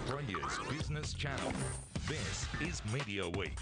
Australia's business channel. This is Media Week.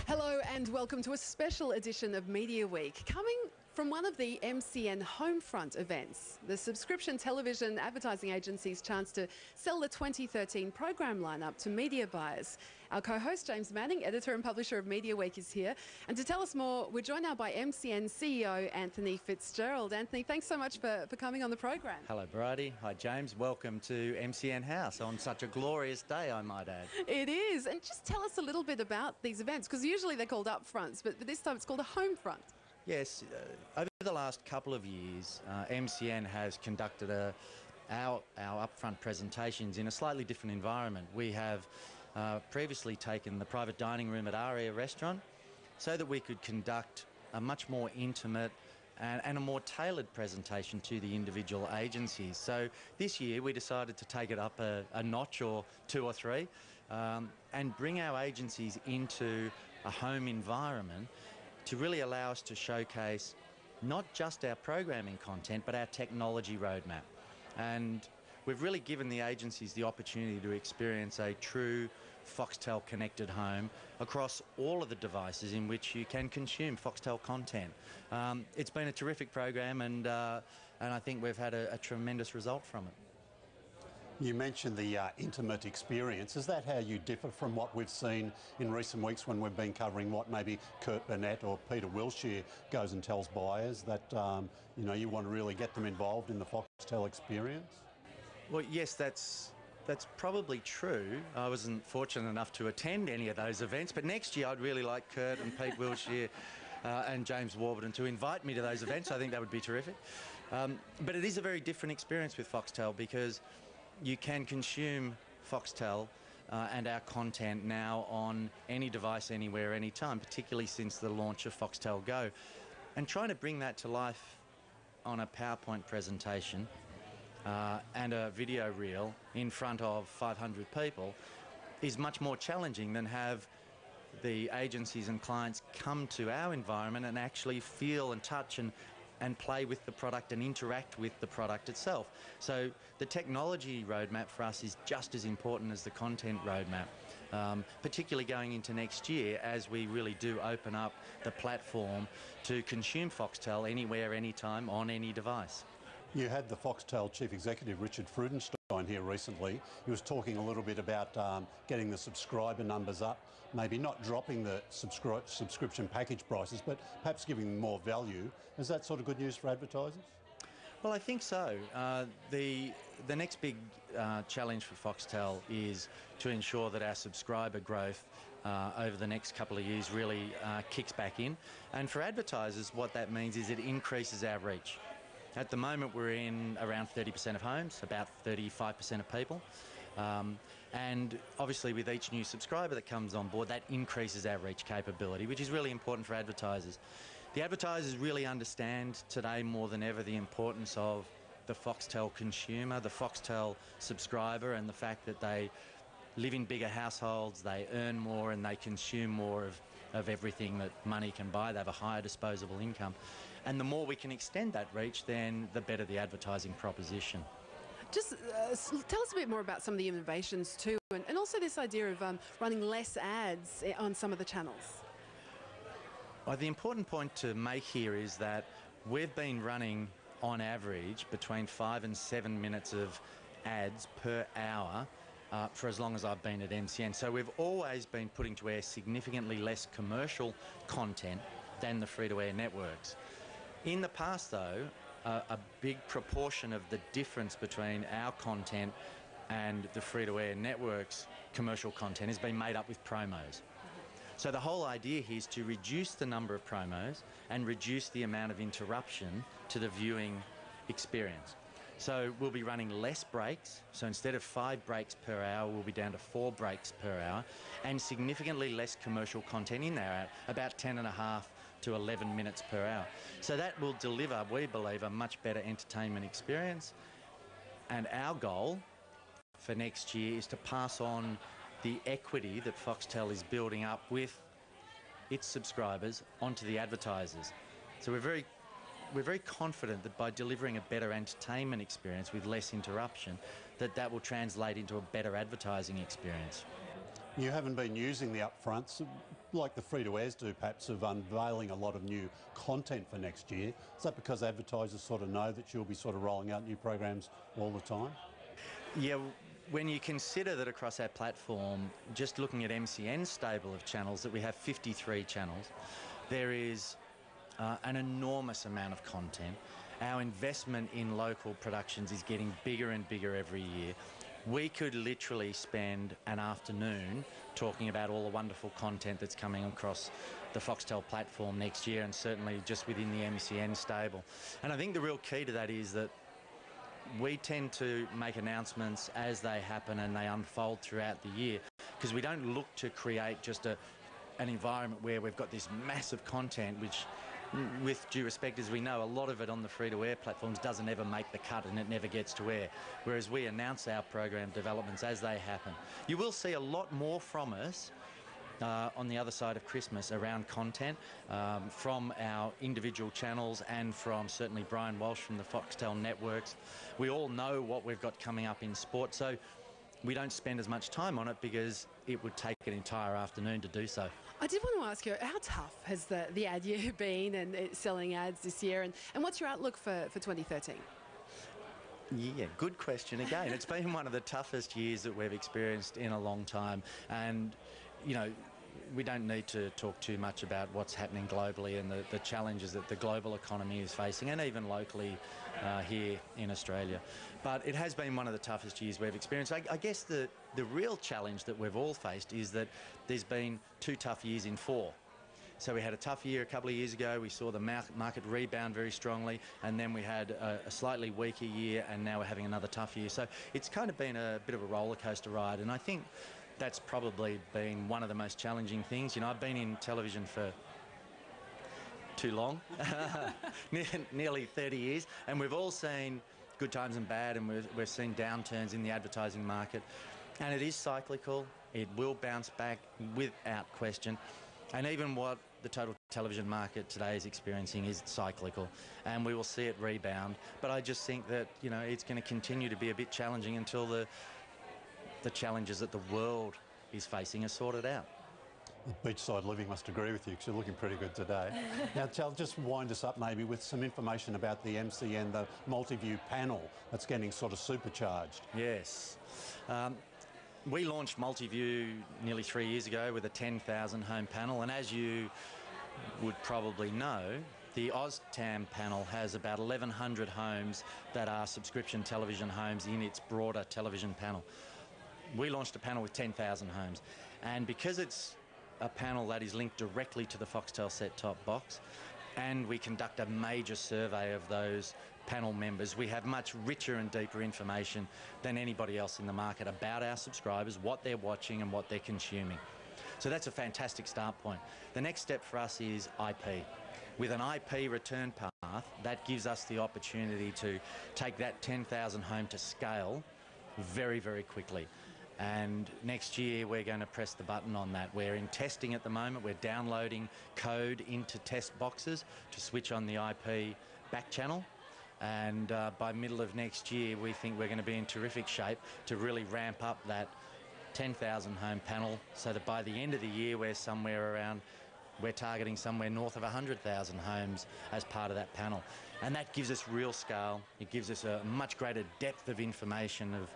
Hello and welcome to a special edition of Media Week, coming from one of the MCN Homefront events, the subscription television advertising agency's chance to sell the 2013 program lineup to media buyers. Our co-host James Manning, editor and publisher of Media Week, is here. And to tell us more, we're joined now by MCN CEO Anthony Fitzgerald. Anthony, thanks so much for coming on the program. Hello, Bridie. Hi, James. Welcome to MCN House on such a glorious day, I might add. It is. And just tell us a little bit about these events, because usually they're called upfronts, but this time it's called a homefront. Yes, over the last couple of years, MCN has conducted our upfront presentations in a slightly different environment. We have previously taken the private dining room at Aria restaurant so that we could conduct a much more intimate and a more tailored presentation to the individual agencies. So this year we decided to take it up a notch or two or three and bring our agencies into a home environment to really allow us to showcase not just our programming content, but our technology roadmap. And we've really given the agencies the opportunity to experience a true Foxtel connected home across all of the devices in which you can consume Foxtel content. It's been a terrific program, and I think we've had a tremendous result from it. You mentioned the intimate experience. Is that how you differ from what we've seen in recent weeks when we've been covering what maybe Kurt Burnett or Peter Wilshire goes and tells buyers, that you want to really get them involved in the Foxtel experience? Well, yes, that's probably true. I wasn't fortunate enough to attend any of those events, but next year I'd really like Kurt and Pete Wilshire and James Warburton to invite me to those events. I think that would be terrific. But it is a very different experience with Foxtel, because you can consume Foxtel and our content now on any device, anywhere, anytime, particularly since the launch of Foxtel Go. And trying to bring that to life on a PowerPoint presentation and a video reel in front of 500 people is much more challenging than have the agencies and clients come to our environment and actually feel and touch and play with the product and interact with the product itself. So the technology roadmap for us is just as important as the content roadmap, particularly going into next year as we really do open up the platform to consume Foxtel anywhere, anytime, on any device. You had the Foxtel Chief Executive, Richard Freudenstein, here recently. He was talking a little bit about getting the subscriber numbers up, maybe not dropping the subscription package prices, but perhaps giving them more value. Is that sort of good news for advertisers? Well, I think so. The next big challenge for Foxtel is to ensure that our subscriber growth over the next couple of years really kicks back in. And for advertisers, what that means is it increases our reach. At the moment, we're in around 30% of homes, about 35% of people. And obviously, with each new subscriber that comes on board, that increases our reach capability, which is really important for advertisers. The advertisers really understand today more than ever the importance of the Foxtel consumer, the Foxtel subscriber, and the fact that they live in bigger households, they earn more, and they consume more of everything that money can buy. They have a higher disposable income. And the more we can extend that reach, then the better the advertising proposition. Just tell us a bit more about some of the innovations too, and also this idea of running less ads on some of the channels. Well, the important point to make here is that we've been running, on average, between 5 and 7 minutes of ads per hour for as long as I've been at MCN. So we've always been putting to air significantly less commercial content than the free-to-air networks. In the past, though, a big proportion of the difference between our content and the free-to-air networks' commercial content has been made up with promos. So the whole idea here is to reduce the number of promos and reduce the amount of interruption to the viewing experience. So we'll be running less breaks. So instead of 5 breaks per hour, we'll be down to 4 breaks per hour, and significantly less commercial content in there, about 10.5 to 11 minutes per hour. So that will deliver, we believe, a much better entertainment experience. And our goal for next year is to pass on the equity that Foxtel is building up with its subscribers onto the advertisers. So we're very confident that by delivering a better entertainment experience with less interruption, that will translate into a better advertising experience. You haven't been using the upfronts like the free-to-airs do, perhaps, of unveiling a lot of new content for next year. Is that because advertisers sort of know that you'll be sort of rolling out new programs all the time? Yeah, when you consider that across our platform, just looking at MCN's stable of channels, that we have 53 channels, there is an enormous amount of content. Our investment in local productions is getting bigger and bigger every year. We could literally spend an afternoon talking about all the wonderful content that's coming across the Foxtel platform next year, and certainly just within the MCN stable. And I think the real key to that is that we tend to make announcements as they happen and they unfold throughout the year, because we don't look to create just an environment where we've got this massive content, which, with due respect, as we know, a lot of it on the free-to-air platforms doesn't ever make the cut and it never gets to air, whereas we announce our program developments as they happen. You will see a lot more from us on the other side of Christmas around content from our individual channels and from certainly Brian Walsh from the Foxtel networks. We all know what we've got coming up in sport, so we don't spend as much time on it because it would take an entire afternoon to do so. I did want to ask you, how tough has the ad year been and selling ads this year, and what's your outlook for 2013? Yeah, good question again. It's been one of the toughest years that we've experienced in a long time, and you know, we don't need to talk too much about what's happening globally and the challenges that the global economy is facing, and even locally here in Australia. But it has been one of the toughest years we've experienced. I guess the real challenge that we've all faced is that there's been 2 tough years in 4. So we had a tough year a couple of years ago. We saw the market rebound very strongly, and then we had a slightly weaker year, and now we're having another tough year. So it's kind of been a bit of a roller coaster ride, and I think that's probably been one of the most challenging things. You know, I've been in television for too long, nearly 30 years, and we've all seen good times and bad, and we've seen downturns in the advertising market, and it is cyclical. It will bounce back without question, and even what the total television market today is experiencing is cyclical, and we will see it rebound. But I just think that, you know, it's going to continue to be a bit challenging until the challenges that the world is facing are sorted out. Beachside Living must agree with you, because you're looking pretty good today. Now, Tal, just wind us up maybe with some information about the MCN, the multi-view panel that's getting sort of supercharged. Yes. We launched multi-view nearly 3 years ago with a 10,000 home panel, and as you would probably know, the TAM Panel has about 1,100 homes that are subscription television homes in its broader television panel. We launched a panel with 10,000 homes, and because it's a panel that is linked directly to the Foxtel set-top box, and we conduct a major survey of those panel members, we have much richer and deeper information than anybody else in the market about our subscribers, what they're watching and what they're consuming. So that's a fantastic start point. The next step for us is IP. With an IP return path, that gives us the opportunity to take that 10,000 home to scale very, very quickly. And next year we're going to press the button on that. We're in testing at the moment. We're downloading code into test boxes to switch on the IP back channel. And by middle of next year, we think we're going to be in terrific shape to really ramp up that 10,000 home panel, so that by the end of the year we're targeting somewhere north of 100,000 homes as part of that panel. And that gives us real scale. It gives us a much greater depth of information of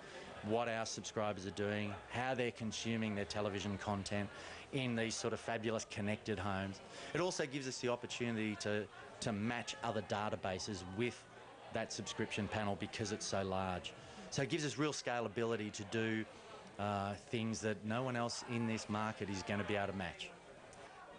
what our subscribers are doing, how they're consuming their television content in these sort of fabulous connected homes. It also gives us the opportunity to match other databases with that subscription panel because it's so large. So it gives us real scalability to do things that no one else in this market is going to be able to match.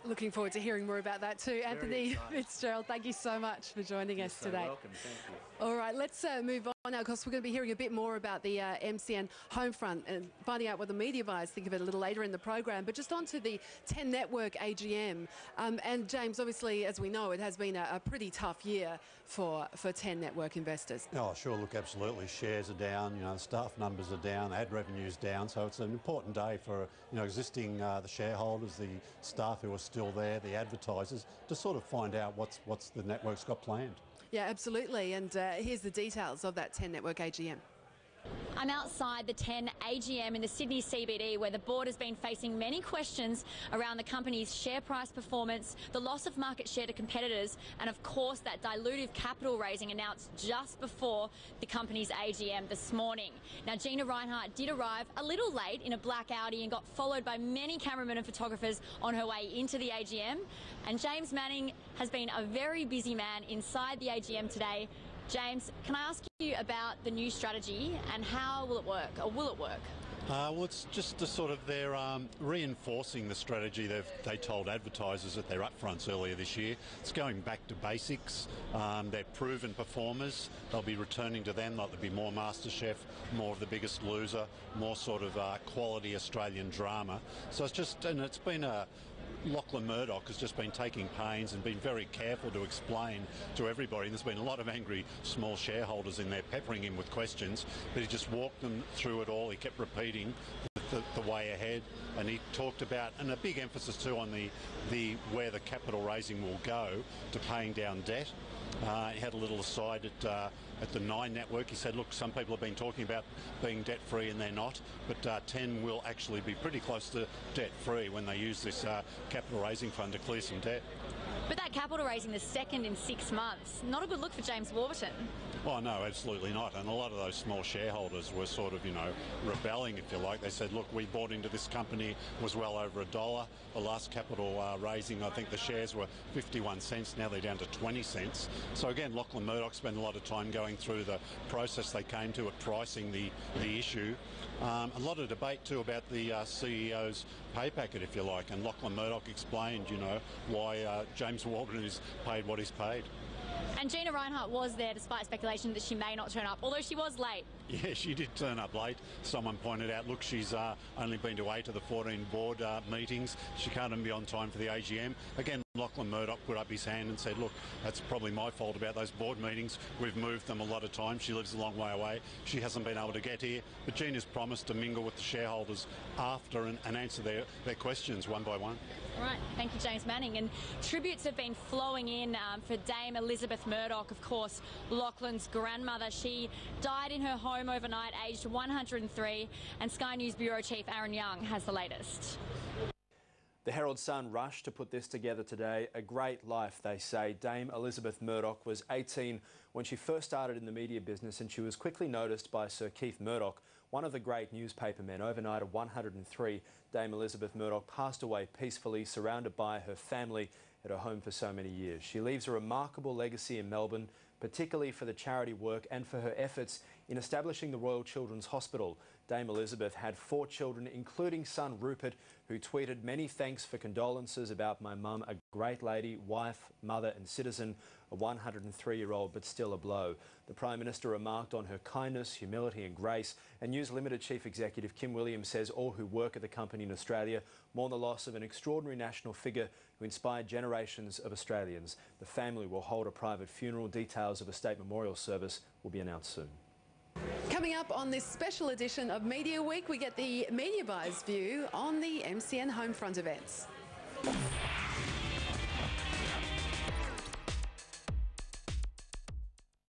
Looking forward to hearing more about that too. Anthony Fitzgerald, thank you so much for joining us today. You're welcome, thank you. All right, let's move on now, because we're going to be hearing a bit more about the MCN Homefront and finding out what the media buyers think of it a little later in the program. But just on to the 10 Network AGM. And James, obviously, as we know, it has been a pretty tough year for 10 Network investors. Oh, sure, look, absolutely. Shares are down, you know, staff numbers are down, ad revenue's down. So it's an important day for, you know, existing the shareholders, the staff who are still there, the advertisers, to sort of find out what's the network's got planned. Yeah, absolutely. And here's the details of that 10 Network AGM. I'm outside the TAM AGM in the Sydney CBD, where the board has been facing many questions around the company's share price performance, the loss of market share to competitors, and of course that dilutive capital raising announced just before the company's AGM this morning. Now, Gina Reinhart did arrive a little late in a black Audi and got followed by many cameramen and photographers on her way into the AGM. And James Manning has been a very busy man inside the AGM today. James, can I ask you about the new strategy and how will it work, or will it work? Well, it's just a sort of they're reinforcing the strategy they told advertisers at their upfronts earlier this year. It's going back to basics. They're proven performers. They'll be returning to them. There'll be more MasterChef, more of The Biggest Loser, more sort of quality Australian drama. So it's just, and it's been a Lachlan Murdoch has just been taking pains and been very careful to explain to everybody. There's been a lot of angry small shareholders in there peppering him with questions, but he just walked them through it all. He kept repeating the way ahead, and he talked about, and a big emphasis too on the where the capital raising will go to paying down debt. He had a little aside at the Nine Network. He said, look, some people have been talking about being debt-free and they're not, but 10 will actually be pretty close to debt-free when they use this capital raising fund to clear some debt. But that capital raising, the second in 6 months, not a good look for James Warburton. Well, no, absolutely not. And a lot of those small shareholders were sort of, rebelling, if you like. They said, look, we bought into this company, was well over $1. The last capital raising, I think the shares were 51 cents. Now they're down to 20 cents. So again, Lachlan Murdoch spent a lot of time going through the process they came to at pricing the issue. A lot of debate too about the CEO's pay packet, if you like, and Lachlan Murdoch explained, why James Warburton is paid what he's paid. And Gina Reinhart was there despite speculation that she may not turn up, although she was late. Yeah, she did turn up late. Someone pointed out, look, she's only been to 8 of the 14 board meetings. She can't even be on time for the AGM. Again, Lachlan Murdoch put up his hand and said, look, that's probably my fault about those board meetings. We've moved them a lot of times. She lives a long way away. She hasn't been able to get here. But Gina's promised to mingle with the shareholders after and answer their questions one by one. Right, thank you, James Manning. And tributes have been flowing in for Dame Elisabeth Murdoch, of course, Lachlan's grandmother. She died in her home overnight, aged 103, and Sky News Bureau Chief Aaron Young has the latest. The Herald Sun rushed to put this together today. A great life, they say. Dame Elisabeth Murdoch was 18 when she first started in the media business, and she was quickly noticed by Sir Keith Murdoch, one of the great newspaper men. Overnight at 103, Dame Elisabeth Murdoch passed away peacefully, surrounded by her family at her home for so many years. She leaves a remarkable legacy in Melbourne, particularly for the charity work and for her efforts in establishing the Royal Children's Hospital. Dame Elisabeth had 4 children, including son Rupert, who tweeted, "Many thanks for condolences about my mum, a great lady, wife, mother and citizen, a 103-year-old but still a blow." The Prime Minister remarked on her kindness, humility and grace, and News Limited Chief Executive Kim Williams says all who work at the company in Australia mourn the loss of an extraordinary national figure who inspired generations of Australians. The family will hold a private funeral. Details of a state memorial service will be announced soon. Coming up on this special edition of Media Week, we get the media buyer's view on the MCN Homefront events.